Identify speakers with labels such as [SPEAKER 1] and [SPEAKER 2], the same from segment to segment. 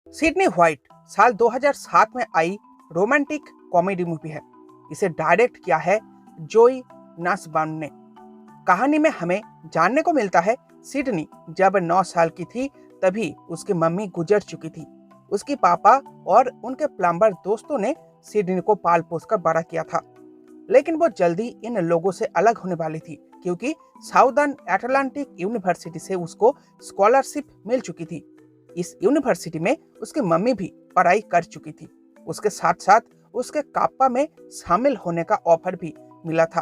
[SPEAKER 1] Sydney white साल 2007 में आई romantic comedy movie है। इसे डायरेक्ट किया है जोई नासबान ने। कहानी में हमें जानने को मिलता है सिडनी जब 9 साल की थी तभी उसकी मम्मी गुजर चुकी थी। उसकी पापा और उनके प्लम्बर दोस्तों ने सिडनी को पाल पोस कर बड़ा किया था, लेकिन वो जल्दी इन लोगों से अलग होने वाली थी क्योंकि साउदर्न एटलांटिक यूनिवर्सिटी से उसको स्कॉलरशिप मिल चुकी थी। इस यूनिवर्सिटी में उसकी मम्मी भी पढ़ाई कर चुकी थी। उसके साथ साथ उसके कापा में शामिल होने का ऑफर भी मिला था।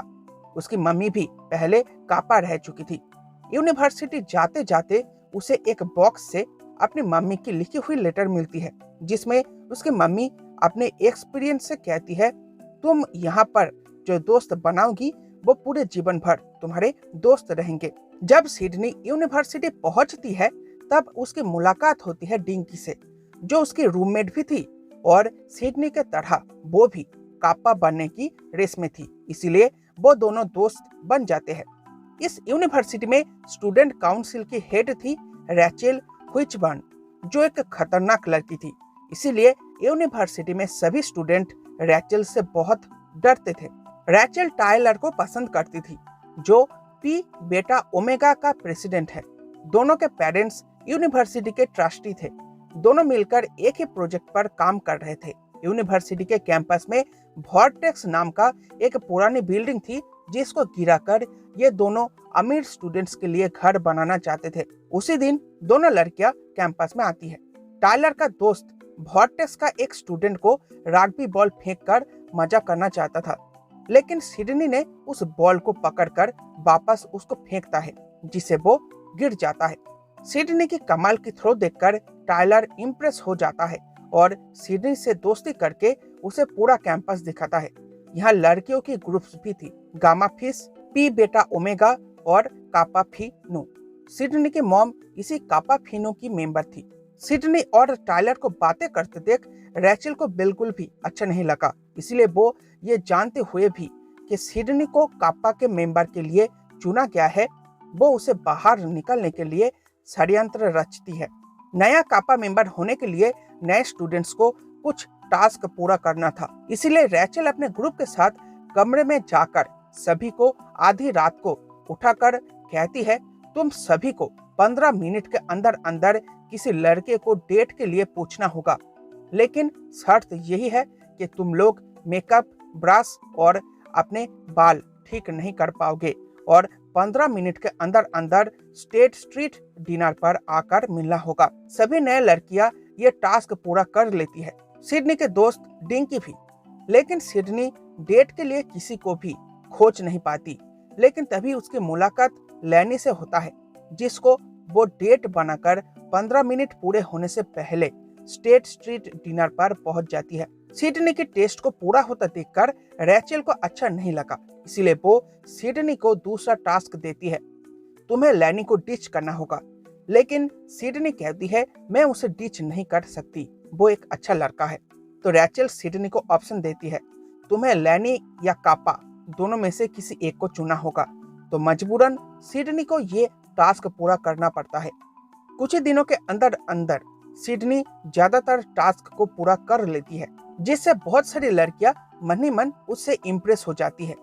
[SPEAKER 1] उसकी मम्मी भी पहले कापा रह चुकी थी। यूनिवर्सिटी जाते जाते उसे एक बॉक्स से अपनी मम्मी की लिखी हुई लेटर मिलती है, जिसमें उसकी मम्मी अपने एक्सपीरियंस से कहती है, तुम यहाँ पर जो दोस्त बनाओगी वो पूरे जीवन भर तुम्हारे दोस्त रहेंगे। जब सिडनी यूनिवर्सिटी पहुंचती है तब उसकी मुलाकात होती है डिंकी से, जो उसकी रूममेट भी थी और सिडनी के तरह वो भी कापा बनने की रेस में थी, इसीलिए वो दोनों दोस्त बन जाते हैं। इस यूनिवर्सिटी में स्टूडेंट काउंसिल की हेड थी रैचेल व्हिचबर्न, जो एक खतरनाक लड़की थी। इसीलिए यूनिवर्सिटी में सभी स्टूडेंट रैचेल से बहुत डरते थे। रैचेल टायलर को पसंद करती थी, जो पी बेटा ओमेगा का प्रेसिडेंट है। दोनों के पेरेंट्स यूनिवर्सिटी के ट्रस्टी थे। दोनों मिलकर एक ही प्रोजेक्ट पर काम कर रहे थे। यूनिवर्सिटी के कैंपस में वॉर्टेक्स नाम का एक पुरानी बिल्डिंग थी, जिसको गिराकर ये दोनों अमीर स्टूडेंट्स के लिए घर बनाना चाहते थे। उसी दिन दोनों लड़कियां कैंपस में आती है। टायलर का दोस्त वॉर्टेक्स का एक स्टूडेंट को रग्बी बॉल फेंककर मजा करना चाहता था, लेकिन सिडनी ने उस बॉल को पकड़कर वापस उसको फेंकता है, जिसे वो गिर जाता है। सिडनी की कमाल की थ्रो देखकर टायलर इम्प्रेस हो जाता है और सिडनी से दोस्ती करके उसे पूरा कैंपस दिखाता है। यहाँ लड़कियों की ग्रुप्स भी थी, गामा फिश, पी बेटा ओमेगा और कापा फी नु। सिडनी की मॉम इसी कापा फीनो की मेंबर थी। सिडनी और टायलर को बातें करते देख रैचेल को बिल्कुल भी अच्छा नहीं लगा, इसलिए वो ये जानते हुए भी कि सिडनी को कापा के मेंबर के लिए चुना गया है, वो उसे बाहर निकलने के लिए षड्यंत्र रचती है। नया कापा मेंबर होने के लिए नए स्टूडेंट्स को कुछ टास्क पूरा करना था, इसीलिए रैचेल अपने ग्रुप के साथ कमरे में जाकर सभी को आधी रात को उठाकर कहती है, तुम सभी को 15 मिनट के अंदर अंदर किसी लड़के को डेट के लिए पूछना होगा, लेकिन शर्त यही है कि तुम लोग मेकअप, ब्रश और अपने बाल ठीक नहीं कर पाओगे और 15 मिनट के अंदर अंदर स्टेट स्ट्रीट डिनर पर आकर मिलना होगा। सभी नए लड़कियां ये टास्क पूरा कर लेती है, सिडनी के दोस्त डिंकी भी। लेकिन सिडनी डेट के लिए किसी को भी खोज नहीं पाती। लेकिन तभी उसकी मुलाकात लैनी से होता है, जिसको वो डेट बनाकर 15 मिनट पूरे होने से पहले स्टेट स्ट्रीट डिनर पर पहुंच जाती है। सिडनी के टेस्ट को पूरा होता देखकर रैचेल को अच्छा नहीं लगा, इसीलिए वो सिडनी को दूसरा टास्क देती है, तुम्हें लैनी को डिच करना होगा। लेकिन सिडनी कहती है, मैं उसे डिच नहीं कर सकती, वो एक अच्छा लड़का है। तो रैचेल सिडनी को ऑप्शन देती है, तुम्हें लैनी या कापा दोनों में से किसी एक को चुना होगा। तो मजबूरन सिडनी को ये टास्क पूरा करना पड़ता है। कुछ ही दिनों के अंदर अंदर सिडनी ज्यादातर टास्क को पूरा कर लेती है, जिससे बहुत सारी लड़कियां मन ही मन उससे इम्प्रेस हो जाती है।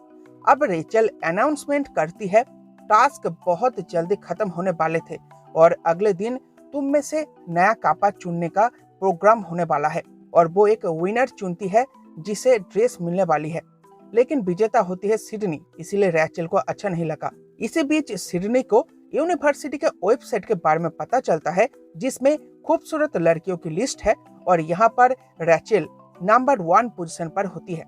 [SPEAKER 1] अब रेचल अनाउंसमेंट करती है, टास्क बहुत जल्दी खत्म होने वाले थे और अगले दिन तुम में से नया कापा चुनने का प्रोग्राम होने वाला है और वो एक विनर चुनती है जिसे ड्रेस मिलने वाली है। लेकिन विजेता होती है सिडनी, इसीलिए रैचेल को अच्छा नहीं लगा। इसी बीच सिडनी को यूनिवर्सिटी के वेबसाइट के बारे में पता चलता है, जिसमें खूबसूरत लड़कियों की लिस्ट है और यहाँ पर रैचेल नंबर 1 पोजीशन पर होती है।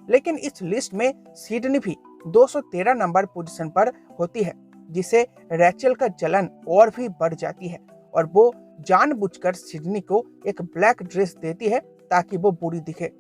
[SPEAKER 1] लेकिन इस लिस्ट में सिडनी भी 213 नंबर पोजीशन पर होती है, जिसे रैचेल का जलन और भी बढ़ जाती है और वो जानबूझकर सिडनी को एक ब्लैक ड्रेस देती है ताकि वो बुरी दिखे।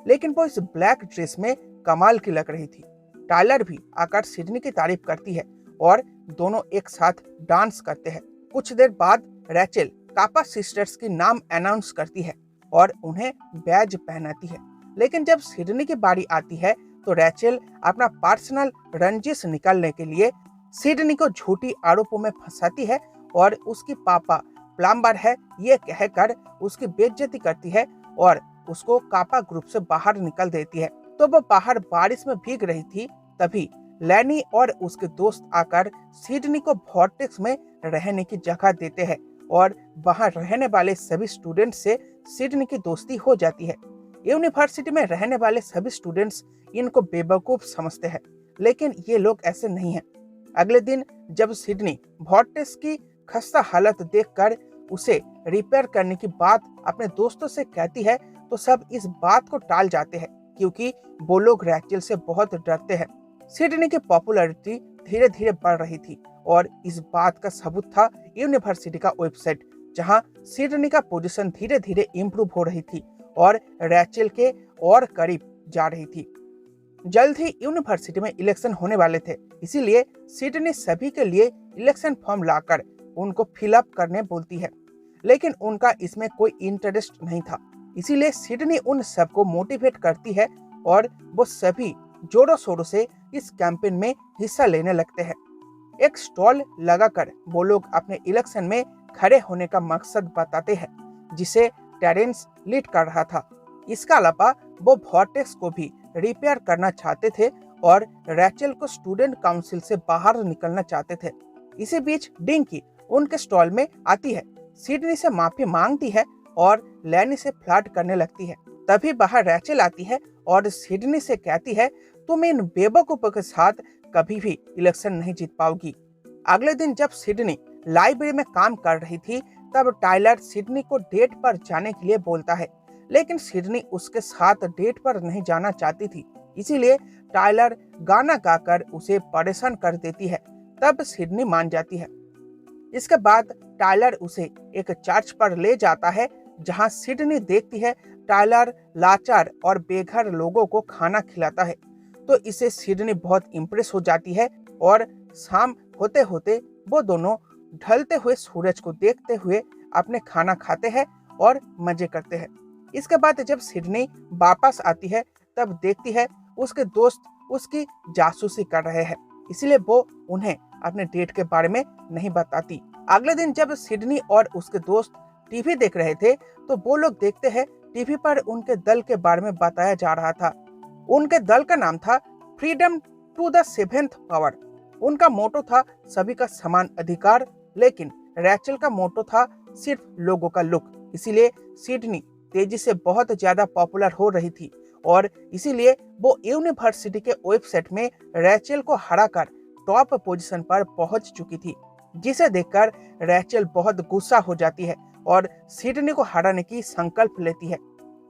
[SPEAKER 1] लेकिन वो इस ब्लैक ड्रेस में कमाल की लग रही थी। टायलर भी आकर सिडनी की तारीफ करती है और दोनों एक साथ डांस करते हैं। कुछ देर बाद रैचेल कापा सिस्टर्स की नाम अनाउंस करती है और उन्हें बैज पहनाती है। लेकिन जब सिडनी की बारी आती है तो रैचेल अपना पर्सनल रंजिश निकालने के लिए सिडनी को झूठी आरोपों में फंसाती है और उसकी पापा प्लम्बर है ये कहकर उसकी बेइज्जती करती है और उसको कापा ग्रुप से बाहर निकल देती है। तो वो बाहर बारिश में भीग रही थी, तभी लैनी और उसके दोस्त आकर सिडनी को वॉर्टेक्स में रहने की जगह देते हैं और वहां रहने वाले सभी स्टूडेंट से सिडनी की दोस्ती हो जाती है। यूनिवर्सिटी में रहने वाले सभी स्टूडेंट्स इनको बेवकूफ समझते हैं, लेकिन ये लोग ऐसे नहीं हैं। अगले दिन जब सिडनी वॉर्टेक्स की खस्ता हालत देखकर उसे रिपेयर करने की बात अपने दोस्तों से कहती है, तो सब इस बात को टाल जाते हैं क्योंकि वो लोग रैचल से बहुत डरते हैं। सिडनी की पॉपुलैरिटी धीरे धीरे बढ़ रही थी और इस बात का सबूत था यूनिवर्सिटी का वेबसाइट, जहां सिडनी का पोजीशन धीरे धीरे इम्प्रूव हो रही थी और रैचल के और करीब जा रही थी। जल्द ही यूनिवर्सिटी में इलेक्शन होने वाले थे, इसीलिए सिडनी सभी के लिए इलेक्शन फॉर्म लाकर उनको फिलअप करने बोलती है, लेकिन उनका इसमें कोई इंटरेस्ट नहीं था। इसीलिए सिडनी उन सबको मोटिवेट करती है और वो सभी जोरों शोरों से इस कैंपेन में हिस्सा लेने लगते हैं। एक स्टॉल लगाकर वो लोग अपने इलेक्शन में खड़े होने का मकसद बताते हैं, जिसे टेरेंस लीड कर रहा था। इसके अलावा वो वॉर्टेक्स को भी रिपेयर करना चाहते थे और रैचल को स्टूडेंट काउंसिल से बाहर निकलना चाहते थे। इसी बीच डिंकी उनके स्टॉल में आती है, सिडनी से माफी मांगती है और लैनी से फ्लर्ट करने लगती है। तभी बाहर रैचल आती है और सिडनी से कहती है, तुम इन बेवकूफों के साथ कभी भी इलेक्शन नहीं जीत पाओगी। अगले दिन जब सिडनी लाइब्रेरी में काम कर रही थी, तब टाइलर सिडनी को डेट पर जाने के लिए बोलता है, लेकिन सिडनी उसके साथ डेट पर नहीं जाना चाहती थी। इसीलिए टाइलर गाना गाकर उसे परेशान कर देती है। तब सिडनी मान जाती है। इसके बाद टाइलर उसे एक चर्च पर ले जाता है, जहां सिडनी देखती है टाइलर लाचार और बेघर लोगों को खाना खिलाता है। तो इसे सिडनी बहुत इम्प्रेस हो जाती है और शाम होते होते वो दोनों ढलते हुए सूरज को देखते हुए अपने खाना खाते हैं और मजे करते हैं। इसके बाद जब सिडनी वापस आती है, तब देखती है उसके दोस्त उसकी जासूसी कर रहे हैं, इसलिए वो उन्हें अपने डेट के बारे में नहीं बताती। अगले दिन जब सिडनी और उसके दोस्त टीवी देख रहे थे, तो वो लोग देखते हैं टीवी पर उनके दल के बारे में बताया जा रहा था। उनके दल का नाम था freedom to the seventh power. उनका मोटो था सभी का समान अधिकार, लेकिन रैचल का मोटो था सिर्फ लोगों का लुक। इसीलिए सिडनी तेजी से बहुत ज्यादा पॉपुलर हो रही थी और इसीलिए वो यूनिवर्सिटी के वेबसाइट में रैचल को हराकर टॉप पोजीशन पर पहुंच चुकी थी, जिसे देखकर रैचल बहुत गुस्सा हो जाती है और सिडनी को हराने की संकल्प लेती है।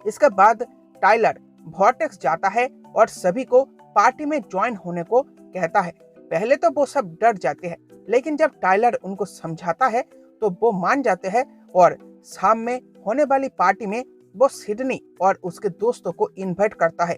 [SPEAKER 1] इसके बाद टाइलर वॉर्टेक्स जाता है और सभी को पार्टी में ज्वाइन होने को कहता है। पहले तो वो सब डर जाते हैं, लेकिन जब टाइलर उनको समझाता है तो वो मान जाते हैं और शाम में होने वाली पार्टी में वो सिडनी और उसके दोस्तों को इनवाइट करता है।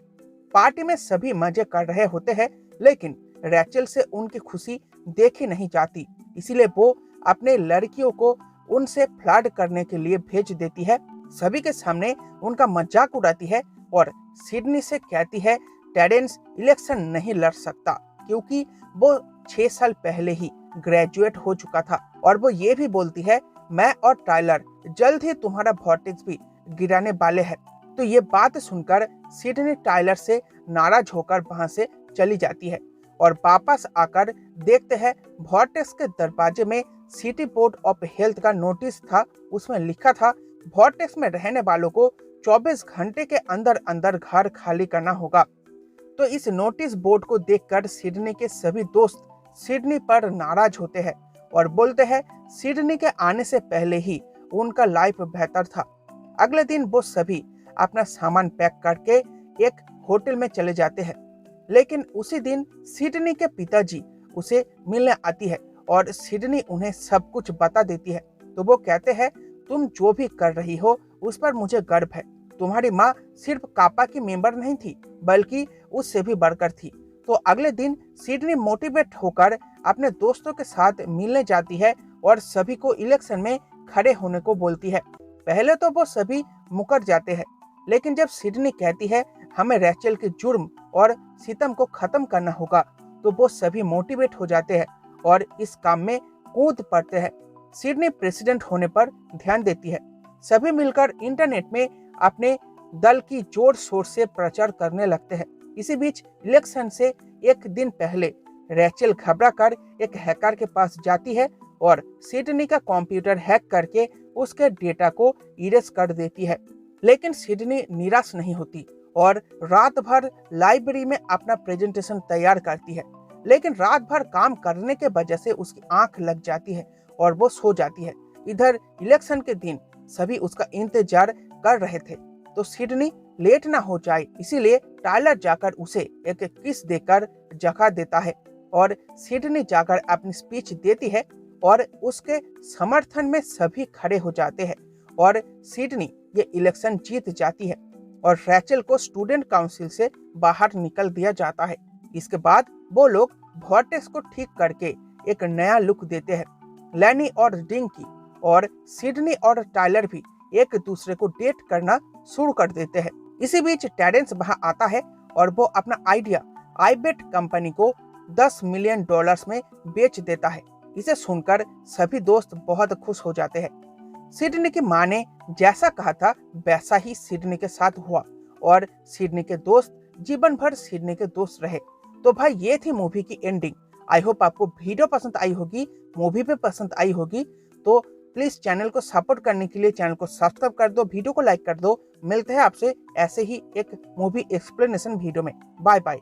[SPEAKER 1] पार्टी में सभी मजे कर रहे होते हैं, लेकिन रैचल से उनकी खुशी देखी नहीं जाती, इसीलिए वो अपने लड़कियों को उनसे फ्लर्ट करने के लिए भेज देती है। सभी के सामने उनका मजाक उड़ाती है और सिडनी से कहती है टेरेंस इलेक्शन नहीं लड़ सकता क्योंकि वो 6 साल पहले ही ग्रेजुएट हो चुका था, और वो ये भी बोलती है मैं और टाइलर जल्द ही तुम्हारा वॉर्टेक्स भी गिराने वाले हैं। तो ये बात सुनकर सिडनी टाइलर से नाराज होकर वहां से चली जाती है और वापस आकर देखते हैं वॉर्टेक्स के दरवाजे में सिटी बोर्ड ऑफ हेल्थ का नोटिस था। उसमें लिखा था वॉर्टेक्स में रहने वालों को 24 घंटे के अंदर अंदर घर खाली करना होगा। तो इस नोटिस बोर्ड को देखकर सिडनी के सभी दोस्त सिडनी पर नाराज होते हैं और बोलते हैं सिडनी के आने से पहले ही उनका लाइफ बेहतर था। अगले दिन वो सभी अपना सामान पैक करके एक होटल में चले जाते हैं, लेकिन उसी दिन सिडनी के पिताजी उसे मिलने आती है और सिडनी उन्हें सब कुछ बता देती है। तो वो कहते हैं तुम जो भी कर रही हो उस पर मुझे गर्व है। तुम्हारी माँ सिर्फ कापा की मेंबर नहीं थी बल्कि उससे भी बढ़कर थी। तो अगले दिन सिडनी मोटिवेट होकर अपने दोस्तों के साथ मिलने जाती है और सभी को इलेक्शन में खड़े होने को बोलती है। पहले तो वो सभी मुकर जाते हैं, लेकिन जब सिडनी कहती है हमें रैचल के जुर्म और सितम को खत्म करना होगा, तो वो सभी मोटिवेट हो जाते हैं और इस काम में कूद पड़ते हैं। सिडनी प्रेसिडेंट होने पर ध्यान देती है। सभी मिलकर इंटरनेट में अपने दल की जोर शोर से प्रचार करने लगते हैं। इसी बीच इलेक्शन से एक दिन पहले रैचल घबरा कर एक हैकर के पास जाती है और सिडनी का कंप्यूटर हैक करके उसके डेटा को इरेज कर देती है। लेकिन सिडनी निराश नहीं होती और रात भर लाइब्रेरी में अपना प्रेजेंटेशन तैयार करती है। लेकिन रात भर काम करने के वजह से उसकी आंख लग जाती है और वो सो जाती है। इधर इलेक्शन के दिन सभी उसका इंतजार कर रहे थे, तो सिडनी लेट ना हो जाए इसीलिए टायलर जाकर उसे एक किस देकर जगा देता है और सिडनी जाकर अपनी स्पीच देती है और उसके समर्थन में सभी खड़े हो जाते हैं और सिडनी ये इलेक्शन जीत जाती है और रैचल को स्टूडेंट काउंसिल से बाहर निकल दिया जाता है। इसके बाद वो लोग वोटेस को ठीक करके एक नया लुक देते हैं। लैनी और डिंकी और सिडनी और टायलर भी एक दूसरे को डेट करना शुरू कर देते हैं। इसी बीच टेरेंस वहां आता है और वो अपना आइडिया आईबेट कंपनी को $10 मिलियन में बेच देता है। इसे सुनकर सभी दोस्त बहुत खुश हो जाते हैं। सिडनी की माँ ने जैसा कहा था वैसा ही सिडनी के साथ हुआ और सिडनी के दोस्त जीवन भर सिडनी के दोस्त रहे। तो भाई ये थी मूवी की एंडिंग। आई होप आपको वीडियो पसंद आई होगी, मूवी भी पसंद आई होगी। तो प्लीज चैनल को सपोर्ट करने के लिए चैनल को सब्सक्राइब कर दो, वीडियो को लाइक कर दो। मिलते हैं आपसे ऐसे ही एक मूवी एक्सप्लेनेशन वीडियो में। Bye bye.